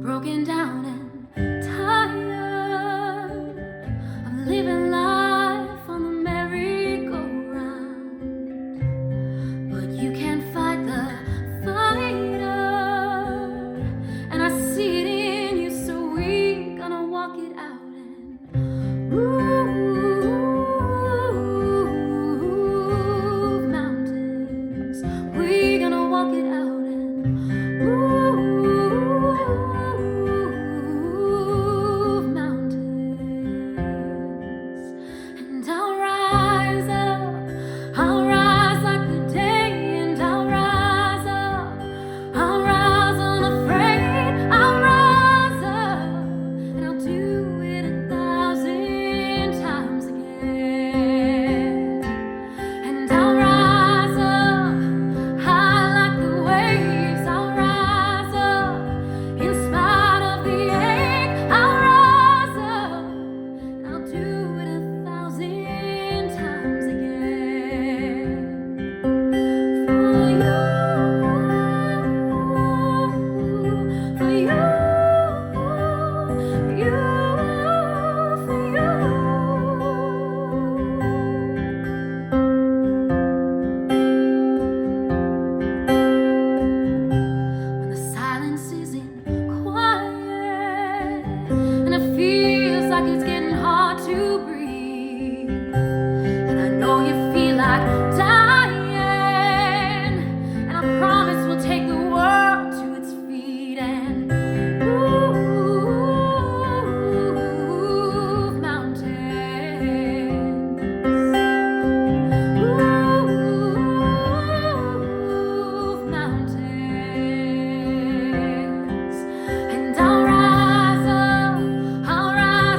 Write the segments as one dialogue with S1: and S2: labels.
S1: broken down and tired of living life on the merry-go-round. But you can't fight the fighter, and I see it in you, so we're gonna walk it out and move mountains. We're gonna walk it out and move mountains. And I'll rise like the day, and I'll rise unafraid. I'll rise up, and I'll do it 1,000 times again. And I'll rise up high like the waves. I'll rise up in spite of the ache. I'll rise up, and I'll do it 1,000 times again. For you, for you, for you. When the silence isn't quiet and it feels like it's getting hard to breathe, and I know you feel like dying, and I promise we'll take the world to its feet and move mountains. Move mountains. And I'll rise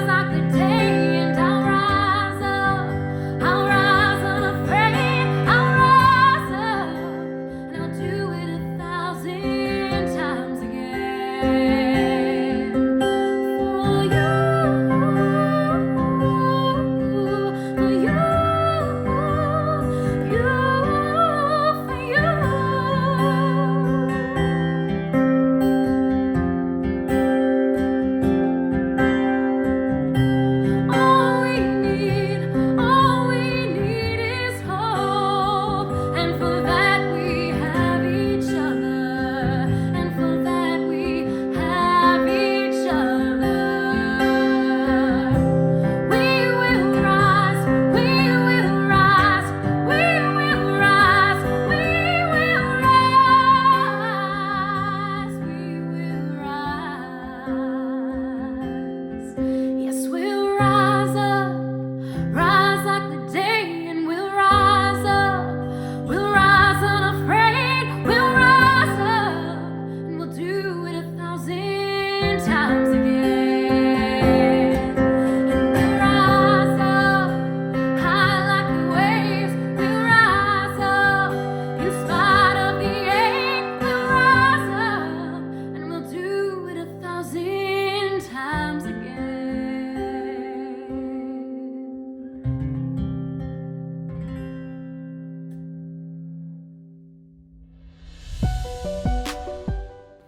S1: like the day, and I'll rise unafraid. I'll rise up, and I'll do it 1,000 times again. For you, for you, for you. All we need is hope, and for that we have each other, and for that we have each other. We will rise, we will rise, we will rise, we will rise, we will rise. Yes, we'll rise up, rise like the day, and we'll rise unafraid. We'll rise up, and we'll do it 1,000 times again. And we'll rise up high like the waves. We'll rise up in spite of the ache. We'll rise up, and we'll do it 1,000 times again.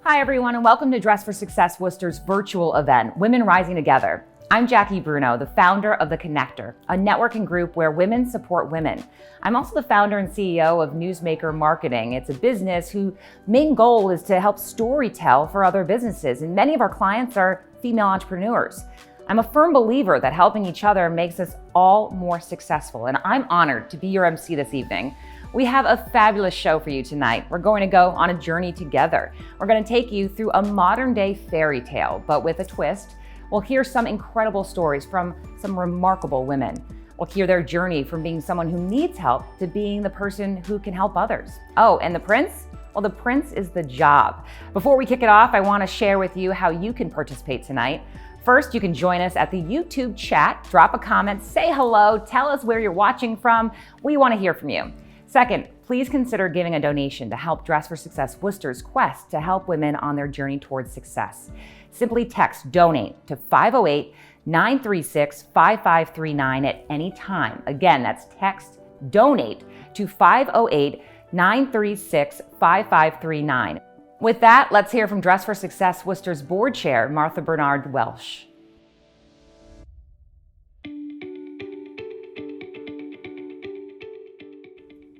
S2: Hi, everyone, and welcome to Dress for Success Worcester's virtual event, Women Rising Together. I'm Jackie Bruno, the founder of The Connector, a networking group where women support women. I'm also the founder and CEO of Newsmaker Marketing. It's a business whose main goal is to help storytell for other businesses, and many of our clients are female entrepreneurs. I'm a firm believer that helping each other makes us all more successful, and I'm honored to be your MC this evening. We have a fabulous show for you tonight. We're going to go on a journey together. We're going to take you through a modern day fairy tale, but with a twist. We'll hear some incredible stories from some remarkable women. We'll hear their journey from being someone who needs help to being the person who can help others. Oh, and the prince? Well, the prince is the job. Before we kick it off, I want to share with you how you can participate tonight. First, you can join us at the YouTube chat, drop a comment, say hello, tell us where you're watching from. We want to hear from you. Second, please consider giving a donation to help Dress for Success Worcester's quest to help women on their journey towards success. Simply text DONATE to 508-936-5539 at any time. Again, that's text DONATE to 508-936-5539. With that, let's hear from Dress for Success Worcester's board chair, Martha Bernard Welsh.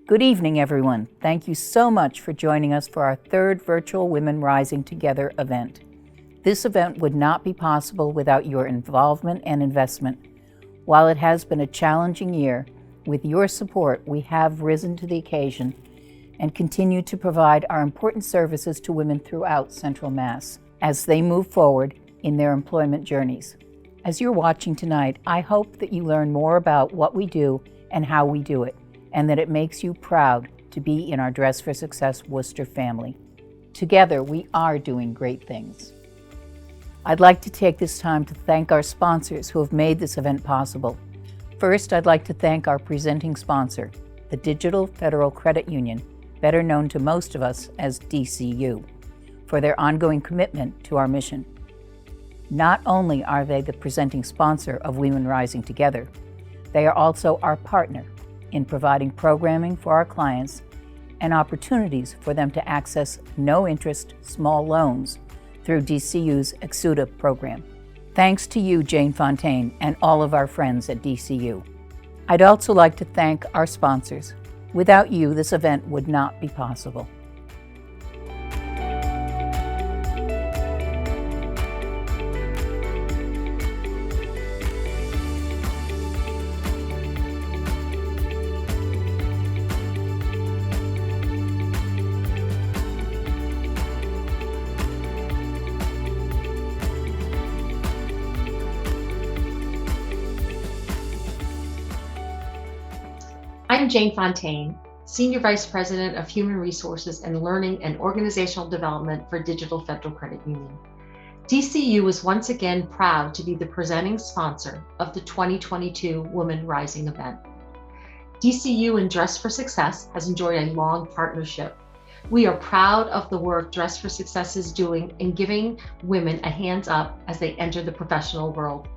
S3: Good evening, everyone. Thank you so much for joining us for our third virtual Women Rising Together event. This event would not be possible without your involvement and investment. While it has been a challenging year, with your support, we have risen to the occasion and continue to provide our important services to women throughout Central Mass as they move forward in their employment journeys. As you're watching tonight, I hope that you learn more about what we do and how we do it, and that it makes you proud to be in our Dress for Success Worcester family. Together, we are doing great things. I'd like to take this time to thank our sponsors who have made this event possible. First, I'd like to thank our presenting sponsor, the Digital Federal Credit Union, better known to most of us as DCU, for their ongoing commitment to our mission. Not only are they the presenting sponsor of Women Rising Together, they are also our partner in providing programming for our clients and opportunities for them to access no-interest small loans through DCU's Exuda program. Thanks to you, Jane Fontaine, and all of our friends at DCU. I'd also like to thank our sponsors. Without you, this event would not be possible.
S4: I'm Jane Fontaine, Senior Vice President of Human Resources and Learning and Organizational Development for Digital Federal Credit Union. DCU is once again proud to be the presenting sponsor of the 2022 Women Rising event. DCU and Dress for Success has enjoyed a long partnership. We are proud of the work Dress for Success is doing in giving women a hands up as they enter the professional world.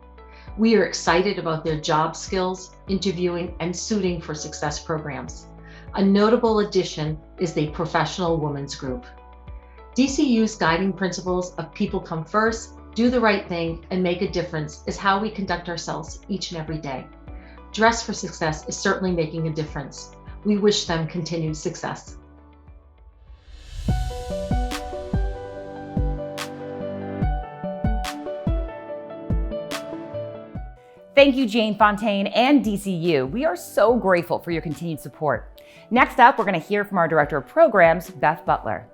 S4: We are excited about their job skills, interviewing, and suiting for success programs. A notable addition is the Professional Women's Group. DCU's guiding principles of people come first, do the right thing, and make a difference is how we conduct ourselves each and every day. Dress for Success is certainly making a difference. We wish them continued success.
S2: Thank you, Jane Fontaine and DCU. We are so grateful for your continued support. Next up, we're going to hear from our Director of Programs, Beth Butler.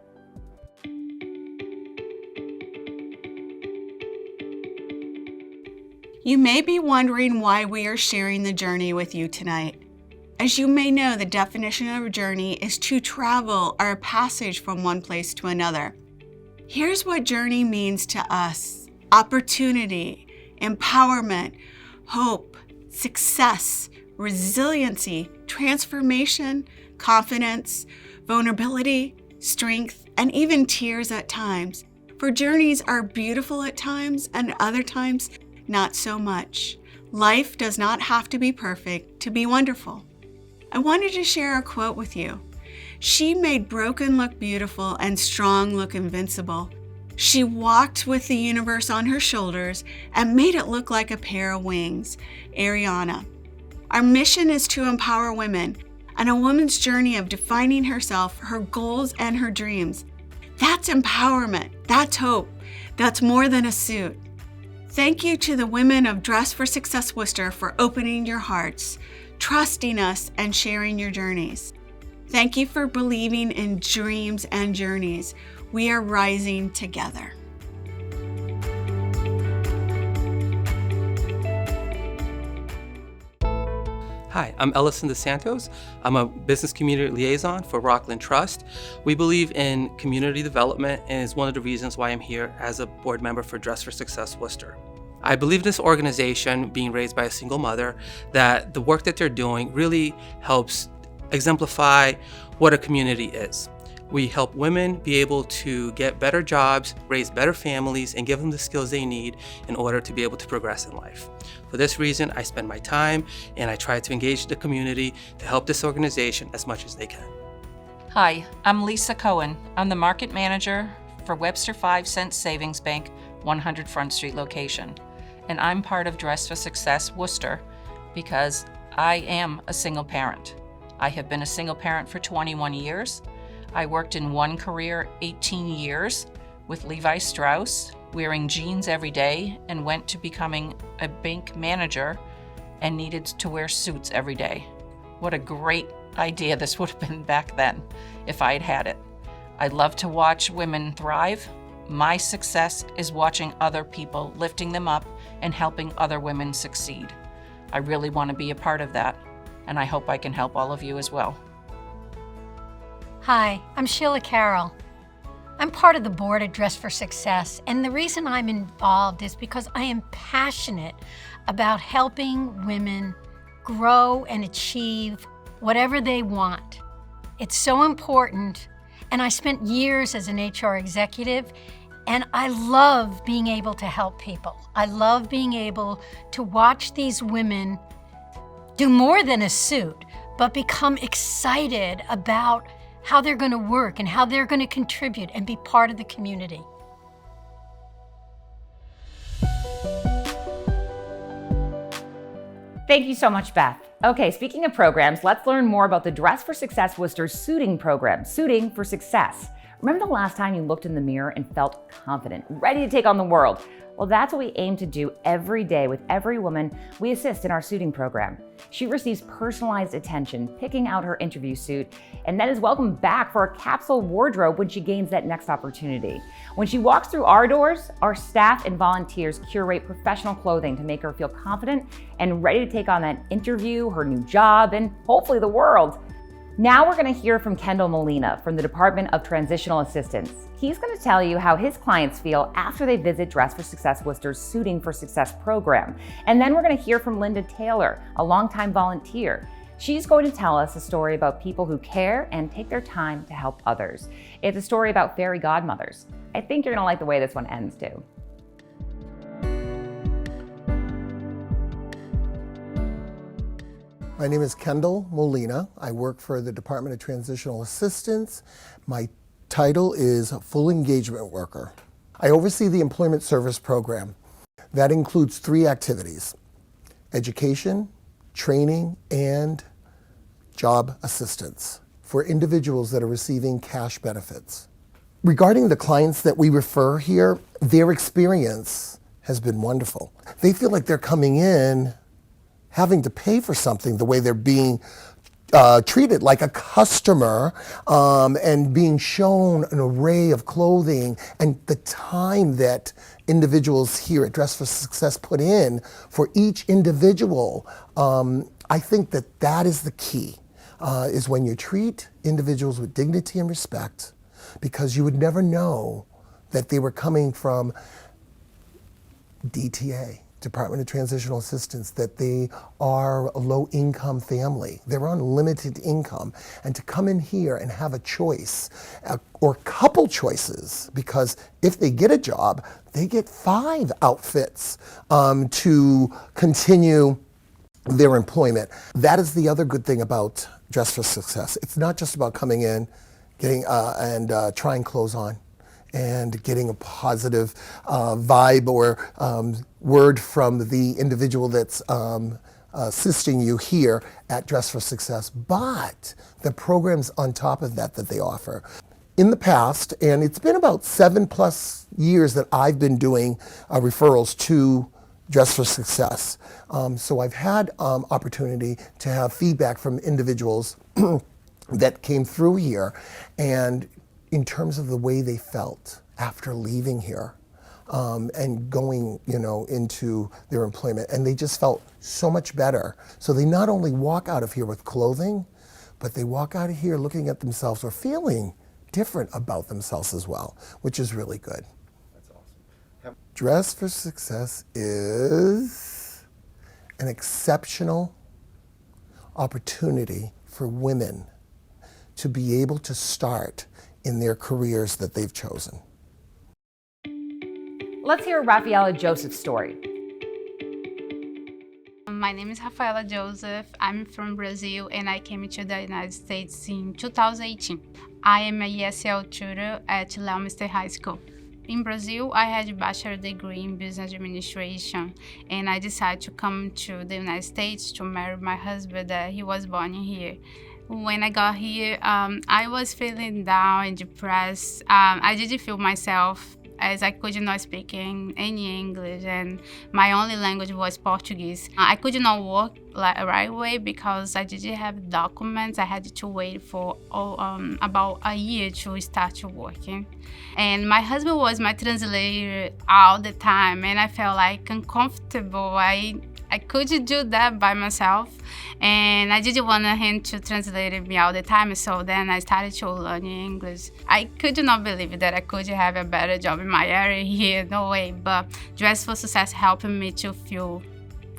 S5: You may be wondering why we are sharing the journey with you tonight. As you may know, the definition of a journey is to travel or a passage from one place to another. Here's what journey means to us: opportunity, empowerment, hope, success, resiliency, transformation, confidence, vulnerability, strength, and even tears at times. For journeys are beautiful at times and other times not so much. Life does not have to be perfect to be wonderful. I wanted to share a quote with you. She made broken look beautiful and strong look invincible. She walked with the universe on her shoulders and made it look like a pair of wings. Ariana. Our mission is to empower women and a woman's journey of defining herself, her goals, and her dreams. That's empowerment. That's hope. That's more than a suit. Thank you to the women of Dress for Success Worcester for opening your hearts, trusting us, and sharing your journeys. Thank you for believing in dreams and journeys. We are rising together.
S6: Hi, I'm Ellison DeSantos. I'm a business community liaison for Rockland Trust. We believe in community development and is one of the reasons why I'm here as a board member for Dress for Success Worcester. I believe this organization, being raised by a single mother, that the work that they're doing really helps exemplify what a community is. We help women be able to get better jobs, raise better families, and give them the skills they need in order to be able to progress in life. For this reason, I spend my time and I try to engage the community to help this organization as much as they can.
S7: Hi, I'm Lisa Cohen. I'm the Market Manager for Webster 5 Cent Savings Bank, 100 Front Street location. And I'm part of Dress for Success Worcester because I am a single parent. I have been a single parent for 21 years. I worked in one career 18 years with Levi Strauss, wearing jeans every day, and went to becoming a bank manager and needed to wear suits every day. What a great idea this would have been back then if I had had it. I love to watch women thrive. My success is watching other people, lifting them up and helping other women succeed. I really want to be a part of that, and I hope I can help all of you as well.
S8: Hi, I'm Sheila Carroll. I'm part of the board at Dress for Success, and the reason I'm involved is because I am passionate about helping women grow and achieve whatever they want. It's so important, and I spent years as an HR executive, and I love being able to help people. I love being able to watch these women do more than a suit, but become excited about how they're going to work and how they're going to contribute and be part of the community.
S2: Thank you so much, Beth. Okay, speaking of programs, let's learn more about the Dress for Success Worcester Suiting Program, Suiting for Success. Remember the last time you looked in the mirror and felt confident, ready to take on the world? Well, that's what we aim to do every day with every woman we assist in our suiting program. She receives personalized attention, picking out her interview suit, and then is welcomed back for a capsule wardrobe when she gains that next opportunity. When she walks through our doors, our staff and volunteers curate professional clothing to make her feel confident and ready to take on that interview, her new job, and hopefully the world. Now we're going to hear from Kendall Molina from the Department of Transitional Assistance. He's going to tell you how his clients feel after they visit Dress for Success Worcester's Suiting for Success program. And then we're going to hear from Linda Taylor, a longtime volunteer. She's going to tell us a story about people who care and take their time to help others. It's a story about fairy godmothers. I think you're going to like the way this one ends too.
S9: My name is Kendall Molina. I work for the Department of Transitional Assistance. My title is Full Engagement Worker. I oversee the Employment Service Program. That includes 3 activities: education, training, and job assistance for individuals that are receiving cash benefits. Regarding the clients that we refer here, their experience has been wonderful. They feel like they're coming in having to pay for something the way they're being treated like a customer, and being shown an array of clothing, and the time that individuals here at Dress for Success put in for each individual. I think that that is the key, is when you treat individuals with dignity and respect, because you would never know that they were coming from DTA, Department of Transitional Assistance, that they are a low-income family. They're on limited income. And to come in here and have a choice, or couple choices, because if they get a job, they get 5 outfits to continue their employment. That is the other good thing about Dress for Success. It's not just about coming in, getting trying clothes on, and getting a positive vibe or word from the individual that's assisting you here at Dress for Success, but the programs on top of that they offer. In the past, and it's been about 7+ years that I've been doing referrals to Dress for Success. So I've had opportunity to have feedback from individuals that came through here, and in terms of the way they felt after leaving here and going, into their employment, and they just felt so much better. So they not only walk out of here with clothing, but they walk out of here looking at themselves or feeling different about themselves as well, which is really good. That's awesome. Dress for Success is an exceptional opportunity for women to be able to start in their careers that they've chosen.
S2: Let's hear Rafaela Joseph's story.
S10: My name is Rafaela Joseph. I'm from Brazil and I came to the United States in 2018. I am a ESL tutor at Leominster High School. In Brazil, I had a bachelor's degree in business administration, and I decided to come to the United States to marry my husband. He was born here. When I got here, I was feeling down and depressed. I didn't feel myself, as I could not speak any English, and my only language was Portuguese. I could not work right away because I didn't have documents. I had to wait for about a year to start working. And my husband was my translator all the time, and I felt like uncomfortable. I couldn't do that by myself, and I didn't want him to translate me all the time, so then I started to learn English. I could not believe that I could have a better job in my area here, no way, but Dress for Success helped me to feel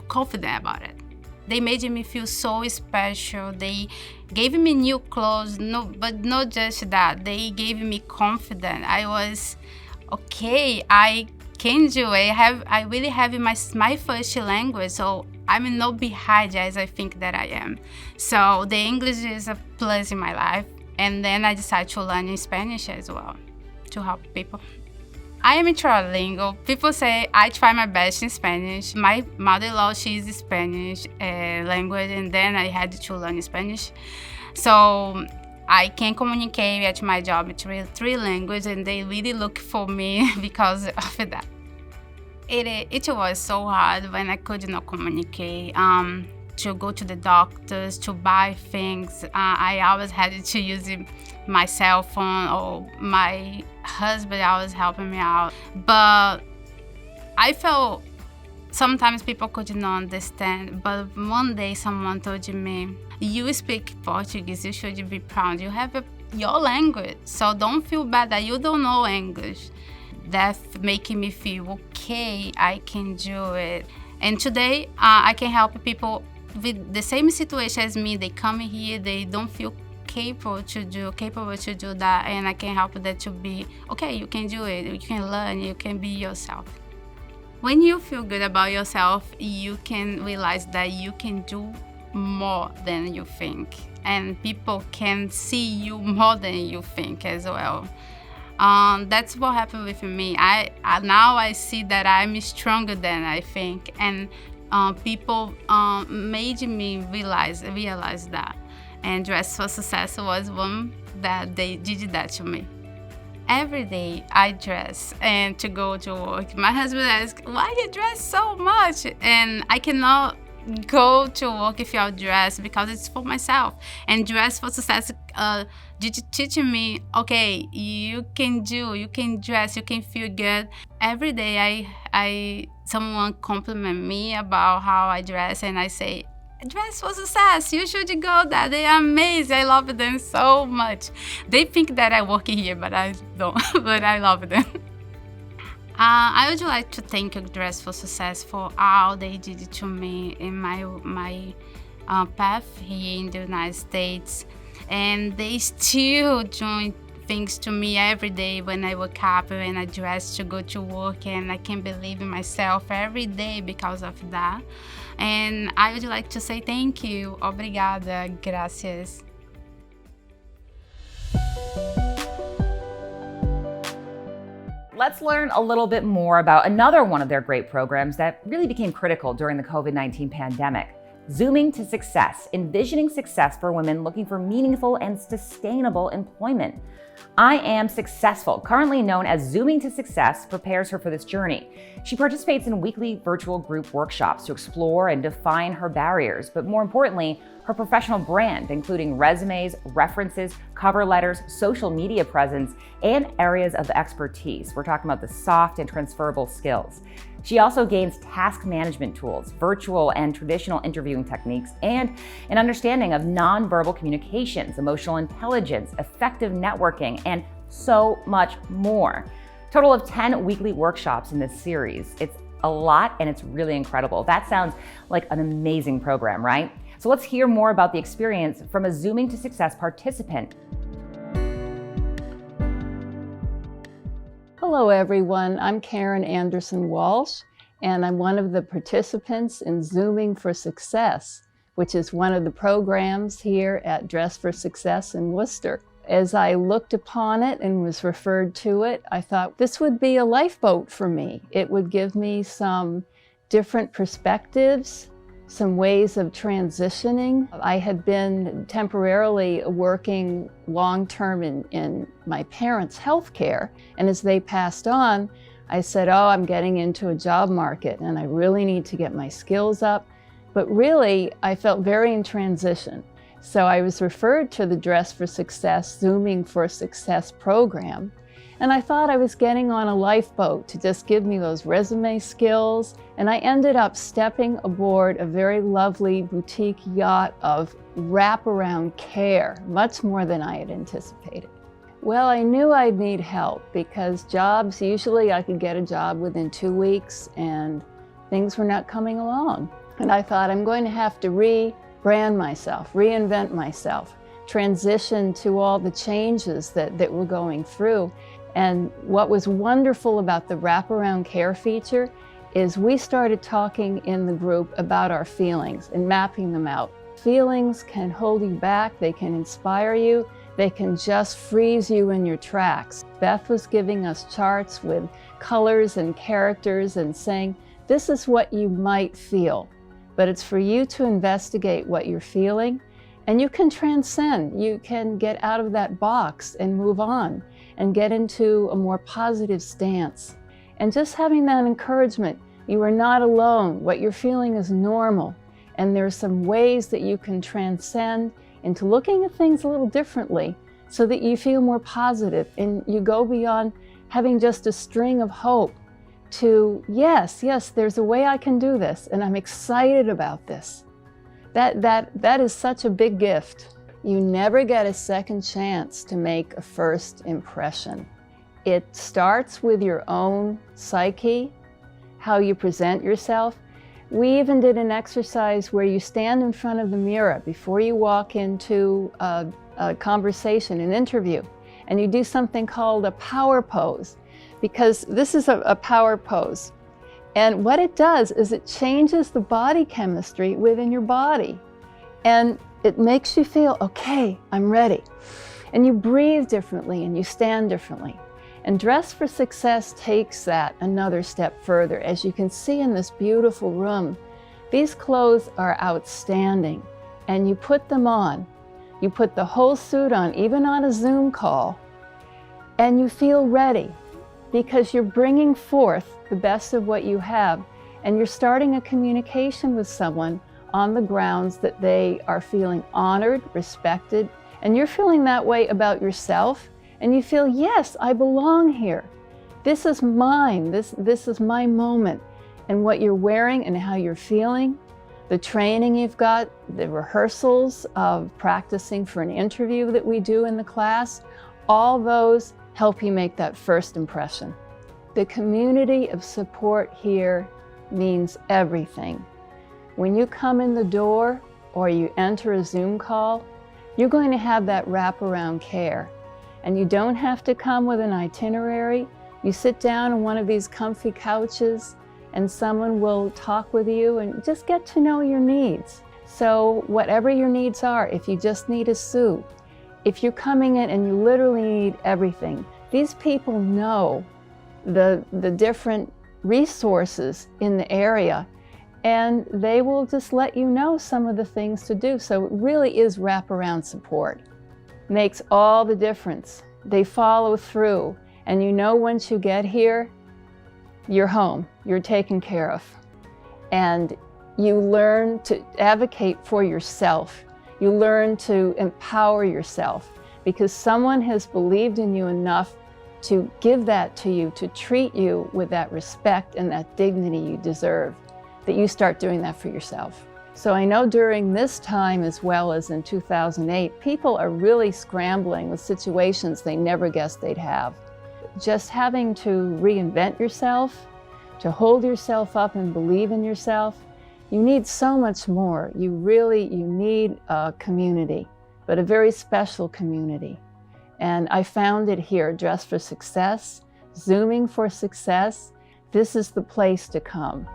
S10: confident about it. They made me feel so special. They gave me new clothes, but not just that. They gave me confidence. I was, okay, I can do it. I really have my first language, so I'm not behind as I think that I am. So the English is a plus in my life. And then I decided to learn Spanish as well to help people. I am trilingual. People say I try my best in Spanish. My mother-in-law, she's Spanish language, and then I had to learn Spanish. So I can communicate at my job in three languages, and they really look for me because of that. It was so hard when I could not communicate. To go to the doctors, to buy things. I always had to use my cell phone, or my husband always helping me out. But I felt sometimes people could not understand. But one day someone told me, you speak Portuguese, you should be proud. You have your language, so don't feel bad that you don't know English. That's making me feel, okay, I can do it. And today, I can help people with the same situation as me. They come here, they don't feel capable to do that, and I can help them to be, okay, you can do it, you can learn, you can be yourself. When you feel good about yourself, you can realize that you can do more than you think, and people can see you more than you think as well. That's what happened with me. Now I see that I'm stronger than I think, and people made me realize that. And Dress for Success was one that they did that to me. Every day I dress and to go to work. My husband asks, why you dress so much? And I cannot go to work if you're dressed because it's for myself. And Dress for Success did teach me, okay, you can dress, you can feel good. Every day someone compliment me about how I dress, and I say, Dress for Success, you should go there. They are amazing. I love them so much. They think that I work here, but I don't. But I love them. I would like to thank Dress for Success for all they did to me in my path here in the United States. And they still doing things to me every day when I wake up and I dress to go to work, and I can believe in myself every day because of that. And I would like to say thank you. Obrigada. Gracias.
S2: Let's learn a little bit more about another one of their great programs that really became critical during the COVID-19 pandemic. Zooming to Success, envisioning success for women looking for meaningful and sustainable employment. I Am Successful, currently known as Zooming to Success, prepares her for this journey. She participates in weekly virtual group workshops to explore and define her barriers, but more importantly, her professional brand, including resumes, references, cover letters, social media presence, and areas of expertise. We're talking about the soft and transferable skills. She also gains task management tools, virtual and traditional interviewing techniques, and an understanding of nonverbal communications, emotional intelligence, effective networking, and so much more. Total of 10 weekly workshops in this series. It's a lot and it's really incredible. That sounds like an amazing program, right? So let's hear more about the experience from a Zooming to Success participant.
S11: Hello everyone, I'm Karen Anderson Walsh, and I'm one of the participants in Zooming for Success, which is one of the programs here at Dress for Success in Worcester. As I looked upon it and was referred to it, I thought this would be a lifeboat for me. It would give me some different perspectives, some ways of transitioning. I had been temporarily working long-term in my parents' health care, and as they passed on, I said, oh, I'm getting into a job market and I really need to get my skills up. But really, I felt very in transition. So I was referred to the Dress for Success, Zooming for Success program. And I thought I was getting on a lifeboat to just give me those resume skills. And I ended up stepping aboard a very lovely boutique yacht of wraparound care, much more than I had anticipated. Well, I knew I'd need help because jobs, usually I could get a job within 2 weeks and things were not coming along. And I thought I'm going to have to rebrand myself, reinvent myself, transition to all the changes that we're going through. And what was wonderful about the wraparound care feature is we started talking in the group about our feelings and mapping them out. Feelings can hold you back, they can inspire you, they can just freeze you in your tracks. Beth was giving us charts with colors and characters and saying, this is what you might feel, but it's for you to investigate what you're feeling, and you can transcend. You can get out of that box and move on and get into a more positive stance. And just having that encouragement, you are not alone. What you're feeling is normal, and there's some ways that you can transcend into looking at things a little differently so that you feel more positive and you go beyond having just a string of hope to, yes, there's a way I can do this and I'm excited about this. That is such a big gift. You never get a second chance to make a first impression. It starts with your own psyche, how you present yourself. We even did an exercise where you stand in front of the mirror before you walk into a conversation, an interview, and you do something called a power pose, because this is a power pose. And what it does is it changes the body chemistry within your body. And it makes you feel, okay, I'm ready. And you breathe differently and you stand differently. And Dress for Success takes that another step further. As you can see in this beautiful room, these clothes are outstanding. And you put them on. You put the whole suit on, even on a Zoom call, and you feel ready because you're bringing forth the best of what you have, and you're starting a communication with someone on the grounds that they are feeling honored, respected, and you're feeling that way about yourself, and you feel, yes, I belong here. This is mine, this is my moment. And what you're wearing and how you're feeling, the training you've got, the rehearsals of practicing for an interview that we do in the class, all those help you make that first impression. The community of support here means everything. When you come in the door or you enter a Zoom call, you're going to have that wraparound care. And you don't have to come with an itinerary. You sit down on one of these comfy couches and someone will talk with you and just get to know your needs. So whatever your needs are, if you just need a suit, if you're coming in and you literally need everything, these people know the different resources in the area, and they will just let you know some of the things to do. So it really is wraparound support. Makes all the difference. They follow through, and you know once you get here, you're home, you're taken care of. And you learn to advocate for yourself. You learn to empower yourself because someone has believed in you enough to give that to you, to treat you with that respect and that dignity you deserve, that you start doing that for yourself. So I know during this time, as well as in 2008, people are really scrambling with situations they never guessed they'd have. Just having to reinvent yourself, to hold yourself up and believe in yourself, you need so much more. You need a community, but a very special community. And I found it here, Dress for Success, Zooming for Success. this is the place to come.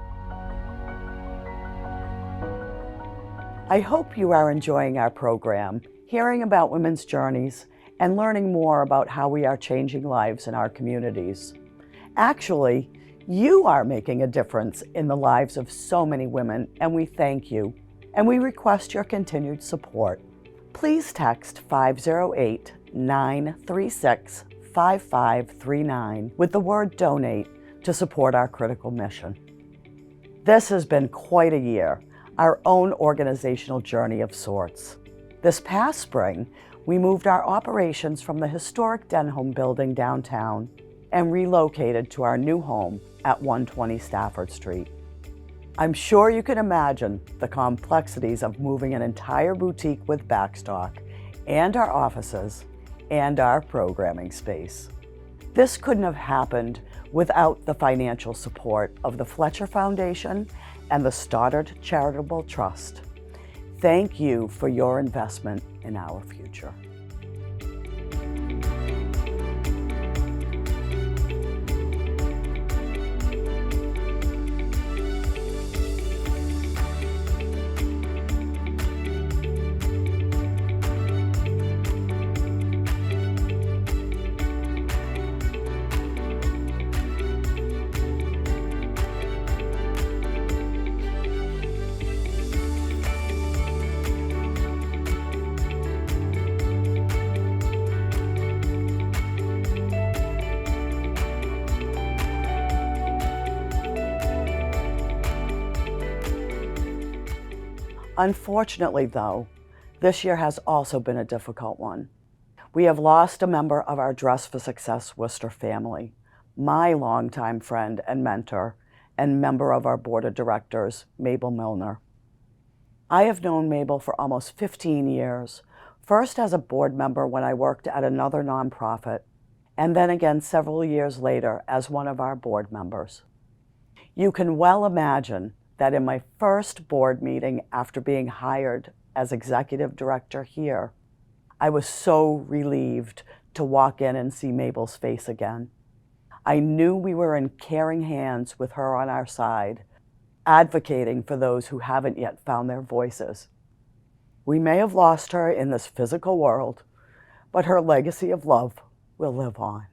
S12: I hope you are enjoying our program, hearing about women's journeys, and learning more about how we are changing lives in our communities. Actually, you are making a difference in the lives of so many women, and we thank you, and we request your continued support. Please text 508-936-5539 with the word donate to support our critical mission. This has been quite a year, our own organizational journey of sorts. This past spring, we moved our operations from the historic Denholm building downtown and relocated to our new home at 120 Stafford Street. I'm sure you can imagine the complexities of moving an entire boutique with backstock and our offices and our programming space. This couldn't have happened without the financial support of the Fletcher Foundation and the Stoddard Charitable Trust. Thank you for your investment in our future. Unfortunately, though, this year has also been a difficult one. We have lost a member of our Dress for Success Worcester family, my longtime friend and mentor, and member of our board of directors, Mabel Milner. I have known Mabel for almost 15 years, first as a board member when I worked at another nonprofit, and then again several years later as one of our board members. You can well imagine that in my first board meeting after being hired as executive director here, I was so relieved to walk in and see Mabel's face again. I knew we were in caring hands with her on our side, advocating for those who haven't yet found their voices. We may have lost her in this physical world, but her legacy of love will live on.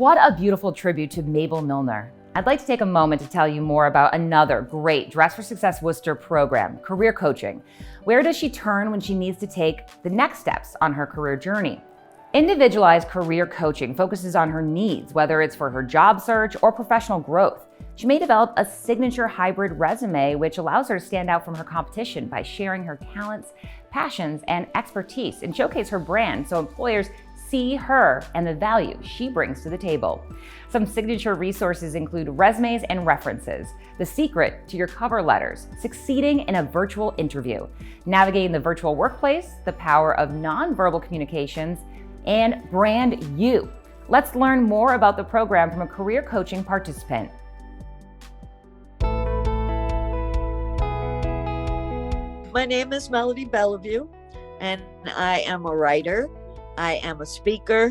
S2: what a beautiful tribute to Mabel Milner. I'd like to take a moment to tell you more about another great Dress for Success Worcester program, Career Coaching. Where does she turn when she needs to take the next steps on her career journey? Individualized career coaching focuses on her needs, whether it's for her job search or professional growth. She may develop a signature hybrid resume, which allows her to stand out from her competition by sharing her talents, passions, and expertise and showcase her brand so employers see her and the value she brings to the table. Some signature resources include resumes and references, the secret to your cover letters, succeeding in a virtual interview, navigating the virtual workplace, the power of nonverbal communications, and Brand You. Let's learn more about the program from a career coaching participant.
S13: My name is Melody Bellevue, and I am a writer. I am a speaker,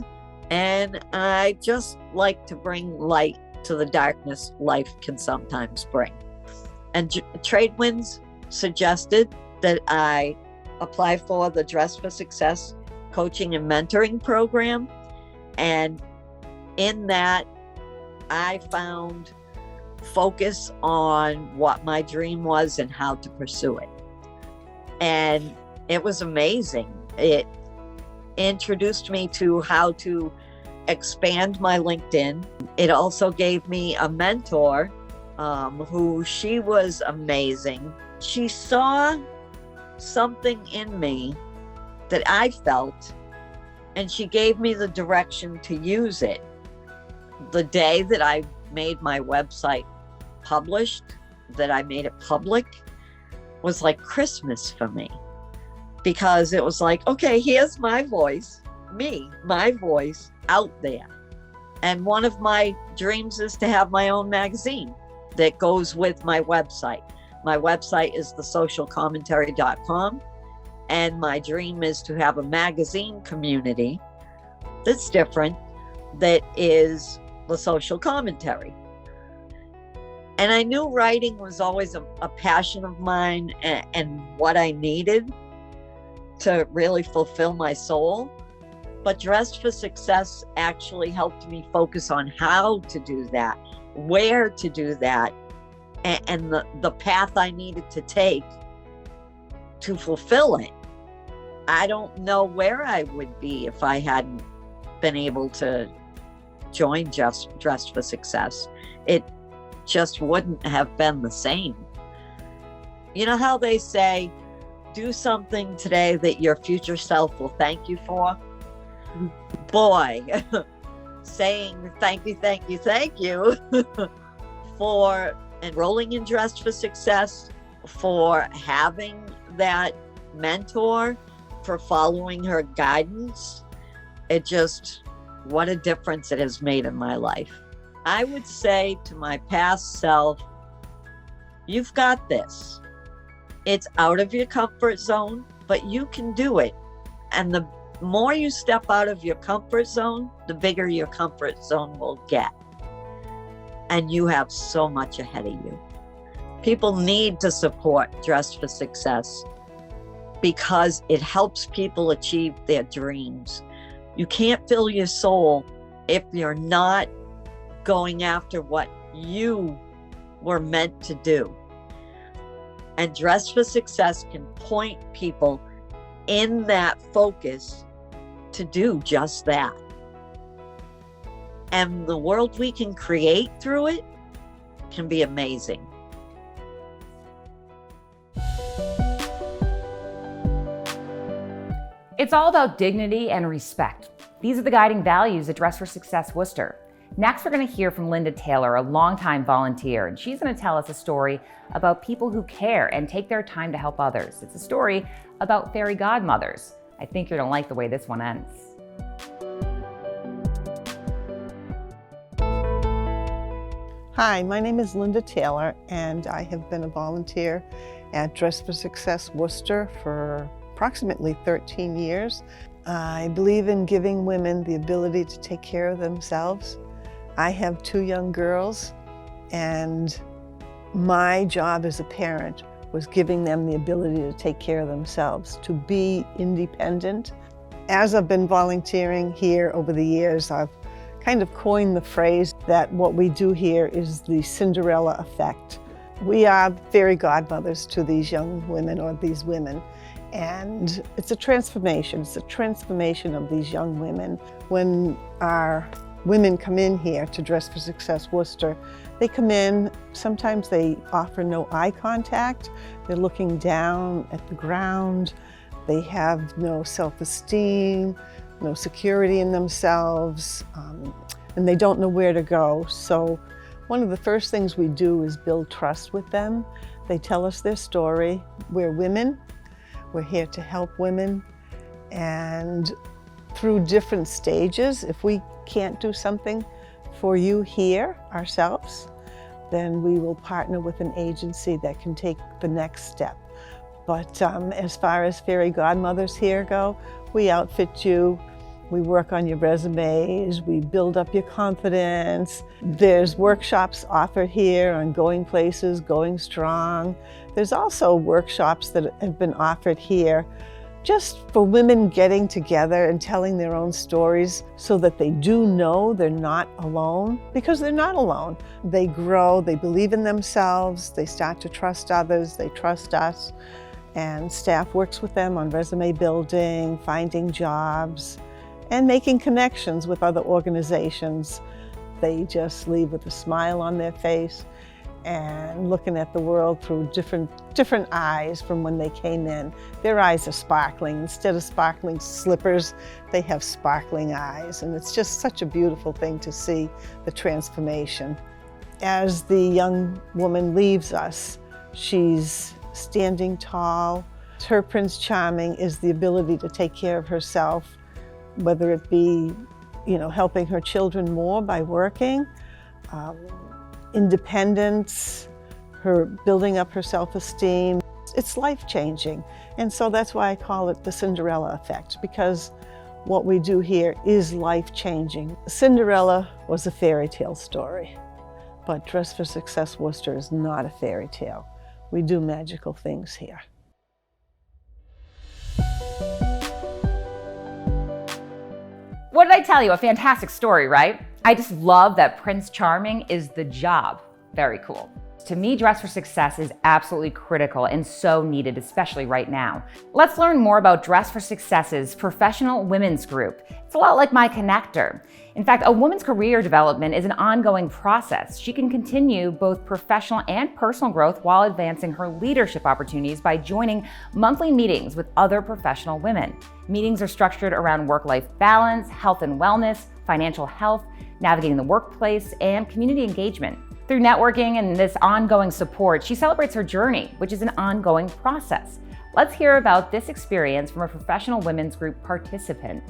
S13: and I just like to bring light to the darkness life can sometimes bring. And Tradewinds suggested that I apply for the Dress for Success coaching and mentoring program. And in that, I found focus on what my dream was and how to pursue it. And it was amazing. It introduced me to how to expand my LinkedIn. It also gave me a mentor who she was amazing. She saw something in me that I felt, and she gave me the direction to use it. The day that I made my website published, that I made it public, was like Christmas for me, because it was like, okay, here's my voice, my voice out there. And one of my dreams is to have my own magazine that goes with my website. My website is thesocialcommentary.com, and my dream is to have a magazine community that's different, that is the social commentary. And I knew writing was always a passion of mine and what I needed to really fulfill my soul. But Dress for Success actually helped me focus on how to do that, where to do that, and the path I needed to take to fulfill it. I don't know where I would be if I hadn't been able to join Dress for Success. It just wouldn't have been the same. You know how they say, do something today that your future self will thank you for? Boy, saying thank you for enrolling in Dress for Success, for having that mentor, for following her guidance. It just, what a difference it has made in my life. I would say to my past self, you've got this. It's out of your comfort zone, but you can do it. And the more you step out of your comfort zone, the bigger your comfort zone will get. And you have so much ahead of you. People need to support Dress for Success because it helps people achieve their dreams. You can't fill your soul if you're not going after what you were meant to do. And Dress for Success can point people in that focus to do just that. And the world we can create through it can be amazing.
S2: It's all about dignity and respect. These are the guiding values at Dress for Success Worcester. Next, we're going to hear from Linda Taylor, a longtime volunteer, and she's going to tell us a story about people who care and take their time to help others. It's a story about fairy godmothers. I think you're going to like the way this one ends.
S14: Hi, my name is Linda Taylor, and I have been a volunteer at Dress for Success Worcester for approximately 13 years. I believe in giving women the ability to take care of themselves. I have 2 young girls, and my job as a parent was giving them the ability to take care of themselves, to be independent. As I've been volunteering here over the years, I've kind of coined the phrase that what we do here is the Cinderella effect. We are fairy godmothers to these young women or these women. And it's a transformation. It's a transformation of these young women. When our women come in here to Dress for Success Worcester, they come in, sometimes they offer no eye contact. They're looking down at the ground. They have no self-esteem, no security in themselves, and they don't know where to go. So one of the first things we do is build trust with them. They tell us their story. We're women. We're here to help women, and through different stages, if we can't do something for you here ourselves, then we will partner with an agency that can take the next step. But as far as fairy godmothers here go, we outfit you, we work on your resumes, we build up your confidence. There's workshops offered here on going places, going strong. There's also workshops that have been offered here just for women getting together and telling their own stories so that they do know they're not alone, because they're not alone. They grow, they believe in themselves, they start to trust others, they trust us, and staff works with them on resume building, finding jobs, and making connections with other organizations. They just leave with a smile on their face and looking at the world through different eyes from when they came in. Their eyes are sparkling. Instead of sparkling slippers, they have sparkling eyes. And it's just such a beautiful thing to see the transformation. As the young woman leaves us, she's standing tall. Her Prince Charming is the ability to take care of herself, whether it be, helping her children more by working, independence, her building up her self-esteem. It's life-changing. And so that's why I call it the Cinderella effect, because what we do here is life-changing. Cinderella was a fairy tale story, but Dress for Success Worcester is not a fairy tale. We do magical things here.
S2: What did I tell you? A fantastic story, right? I just love that Prince Charming is the job. Very cool. To me, Dress for Success is absolutely critical and so needed, especially right now. Let's learn more about Dress for Success's professional women's group. It's a lot like my connector. In fact, a woman's career development is an ongoing process. She can continue both professional and personal growth while advancing her leadership opportunities by joining monthly meetings with other professional women. Meetings are structured around work-life balance, health and wellness, financial health, navigating the workplace, and community engagement. Through networking and this ongoing support, she celebrates her journey, which is an ongoing process. Let's hear about this experience from a professional women's group participant.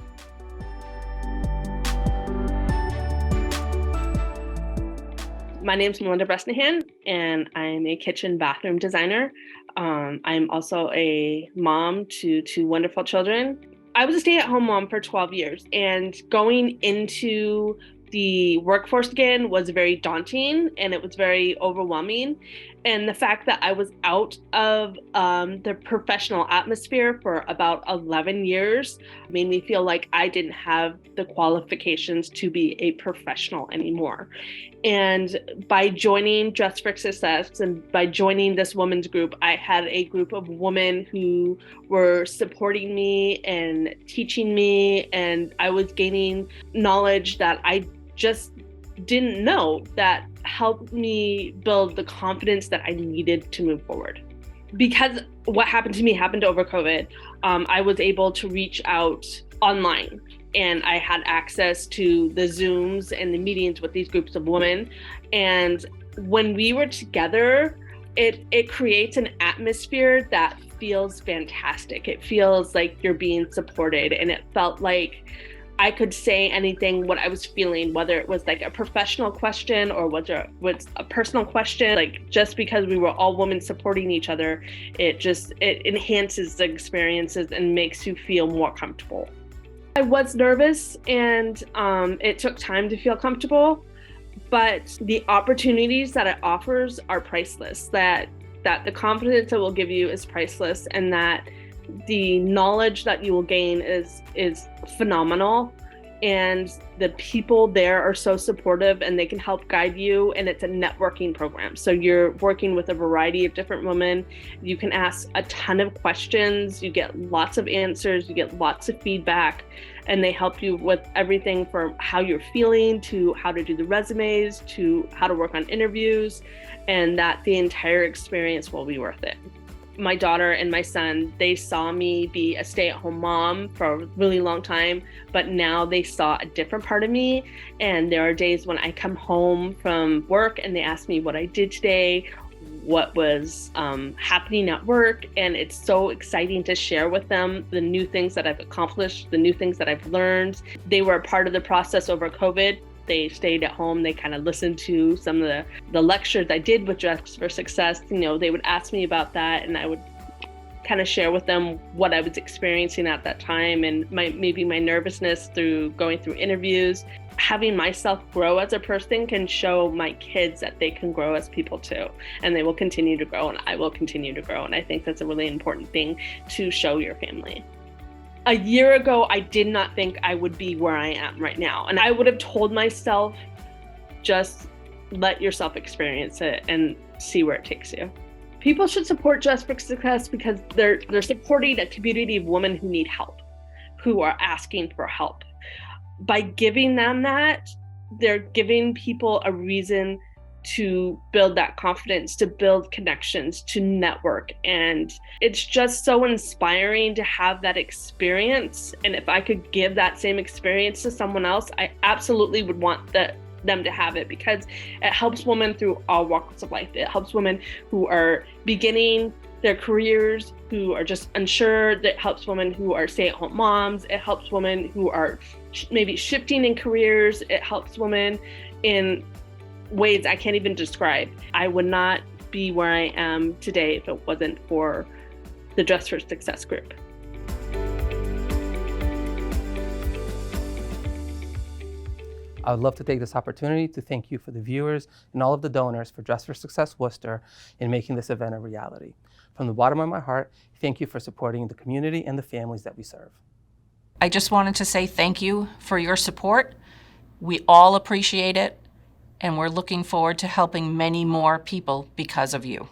S15: My name's Melinda Bresnahan, and I'm a kitchen bathroom designer. I'm also a mom to two wonderful children. I was a stay-at-home mom for 12 years, and going into the workforce again was very daunting, and it was very overwhelming. And the fact that I was out of the professional atmosphere for about 11 years made me feel like I didn't have the qualifications to be a professional anymore. And by joining Dress for Success and by joining this women's group, I had a group of women who were supporting me and teaching me, and I was gaining knowledge that I just didn't know, that helped me build the confidence that I needed to move forward. Because what happened to me happened over COVID, I was able to reach out online, and I had access to the Zooms and the meetings with these groups of women. And when we were together, it creates an atmosphere that feels fantastic. It feels like you're being supported, and it felt like I could say anything, what I was feeling, whether it was like a professional question or whether it was a personal question. Like, just because we were all women supporting each other, it enhances the experiences and makes you feel more comfortable. I was nervous, and it took time to feel comfortable, but the opportunities that it offers are priceless, that the confidence it will give you is priceless, and that the knowledge that you will gain is phenomenal. and the people there are so supportive and they can help guide you, and it's a networking program. So you're working with a variety of different women. You can ask a ton of questions, you get lots of answers, you get lots of feedback, and they help you with everything from how you're feeling to how to do the resumes to how to work on interviews, and that the entire experience will be worth it. My daughter and my son, they saw me be a stay-at-home mom for a really long time, but now they saw a different part of me. And there are days when I come home from work and they ask me what I did today, what was happening at work, and it's so exciting to share with them the new things that I've accomplished, the new things that I've learned. They were a part of the process over COVID. They stayed at home. They kind of listened to some of the lectures I did with Dress for Success. You know, they would ask me about that, and I would kind of share with them what I was experiencing at that time and maybe my nervousness through going through interviews. Having myself grow as a person can show my kids that they can grow as people too, and they will continue to grow, and I will continue to grow. And I think that's a really important thing to show your family. A year ago, I did not think I would be where I am right now. And I would have told myself, just let yourself experience it and see where it takes you. People should support Dress for Success because they're supporting a community of women who need help, who are asking for help. By giving them that, they're giving people a reason to build that confidence, to build connections, to network. And it's just so inspiring to have that experience. And if I could give that same experience to someone else, I absolutely would want them to have it, because it helps women through all walks of life. It helps women who are beginning their careers, who are just unsure. It helps women who are stay-at-home moms. It helps women who are maybe shifting in careers. It helps women in ways I can't even describe. I would not be where I am today if it wasn't for the Dress for Success group.
S6: I would love to take this opportunity to thank you for the viewers and all of the donors for Dress for Success Worcester in making this event a reality. From the bottom of my heart, thank you for supporting the community and the families that we serve.
S7: I just wanted to say thank you for your support. We all appreciate it, and we're looking forward to helping many more people because of you.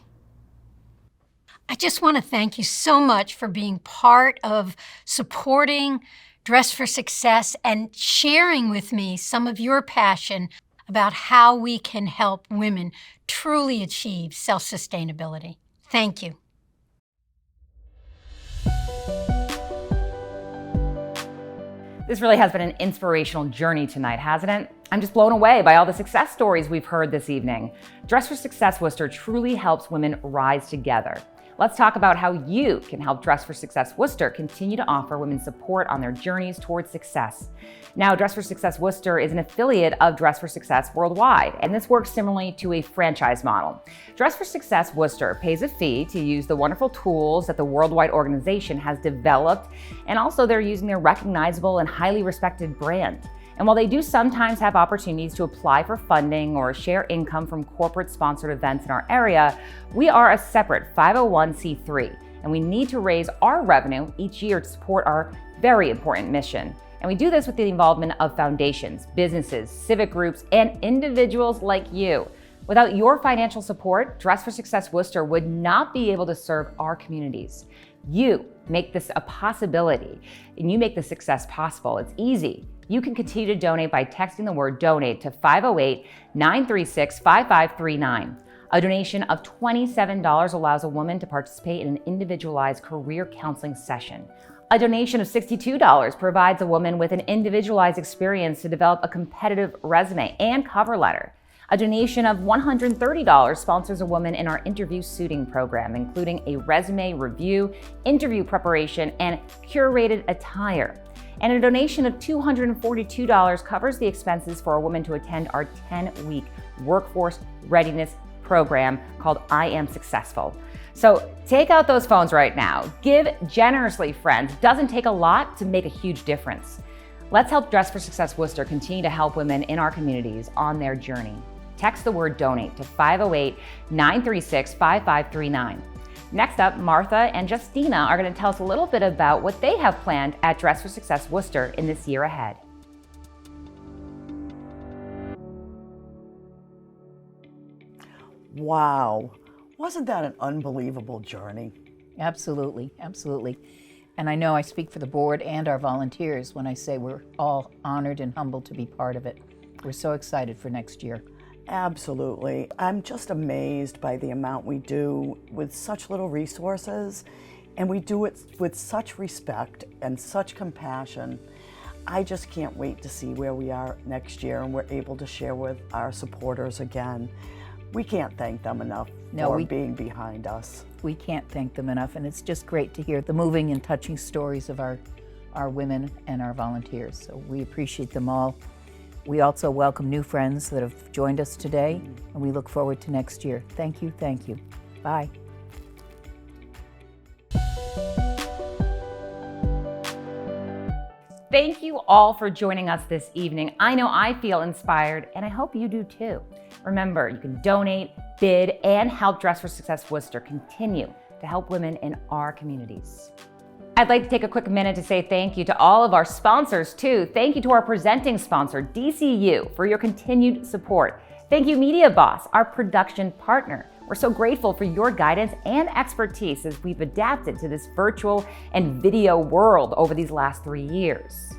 S8: I just want to thank you so much for being part of supporting Dress for Success and sharing with me some of your passion about how we can help women truly achieve self-sustainability. Thank you.
S2: This really has been an inspirational journey tonight, hasn't it? I'm just blown away by all the success stories we've heard this evening. Dress for Success Worcester truly helps women rise together. Let's talk about how you can help Dress for Success Worcester continue to offer women support on their journeys towards success. Now, Dress for Success Worcester is an affiliate of Dress for Success Worldwide, and this works similarly to a franchise model. Dress for Success Worcester pays a fee to use the wonderful tools that the Worldwide organization has developed, and also they're using their recognizable and highly respected brand. And while they do sometimes have opportunities to apply for funding or share income from corporate sponsored events in our area, we are a separate 501c3, and we need to raise our revenue each year to support our very important mission. And we do this with the involvement of foundations, businesses, civic groups, and individuals like you. Without your financial support, Dress for Success Worcester would not be able to serve our communities. You make this a possibility, and you make the success possible. It's easy. You can continue to donate by texting the word donate to 508-936-5539. A donation of $27 allows a woman to participate in an individualized career counseling session. A donation of $62 provides a woman with an individualized experience to develop a competitive resume and cover letter. A donation of $130 sponsors a woman in our interview suiting program, including a resume review, interview preparation, and curated attire. And a donation of $242 covers the expenses for a woman to attend our 10-week workforce readiness program called I Am Successful. So take out those phones right now. Give generously, friends. It doesn't take a lot to make a huge difference. Let's help Dress for Success Worcester continue to help women in our communities on their journey. Text the word donate to 508-936-5539. Next up, Martha and Justina are going to tell us a little bit about what they have planned at Dress for Success Worcester in this year ahead.
S12: Wow, wasn't that an unbelievable journey?
S3: Absolutely, absolutely. And I know I speak for the board and our volunteers when I say we're all honored and humbled to be part of it. We're so excited for next year.
S12: Absolutely. I'm just amazed by the amount we do with such little resources, and we do it with such respect and such compassion. I just can't wait to see where we are next year and we're able to share with our supporters again. We can't thank them enough for being behind us.
S3: We can't thank them enough, and it's just great to hear the moving and touching stories of our women and our volunteers. So we appreciate them all. We also welcome new friends that have joined us today, and we look forward to next year. Thank you, thank you. Bye.
S2: Thank you all for joining us this evening. I know I feel inspired, and I hope you do too. Remember, you can donate, bid, and help Dress for Success Worcester continue to help women in our communities. I'd like to take a quick minute to say thank you to all of our sponsors too. Thank you to our presenting sponsor, DCU, for your continued support. Thank you, Media Boss, our production partner. We're so grateful for your guidance and expertise as we've adapted to this virtual and video world over these last 3 years.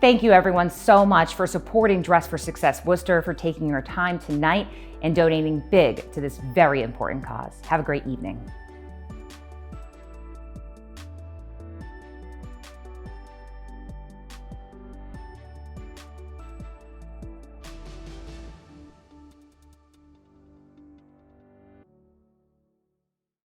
S2: Thank you everyone so much for supporting Dress for Success Worcester, for taking your time tonight and donating big to this very important cause. Have a great evening.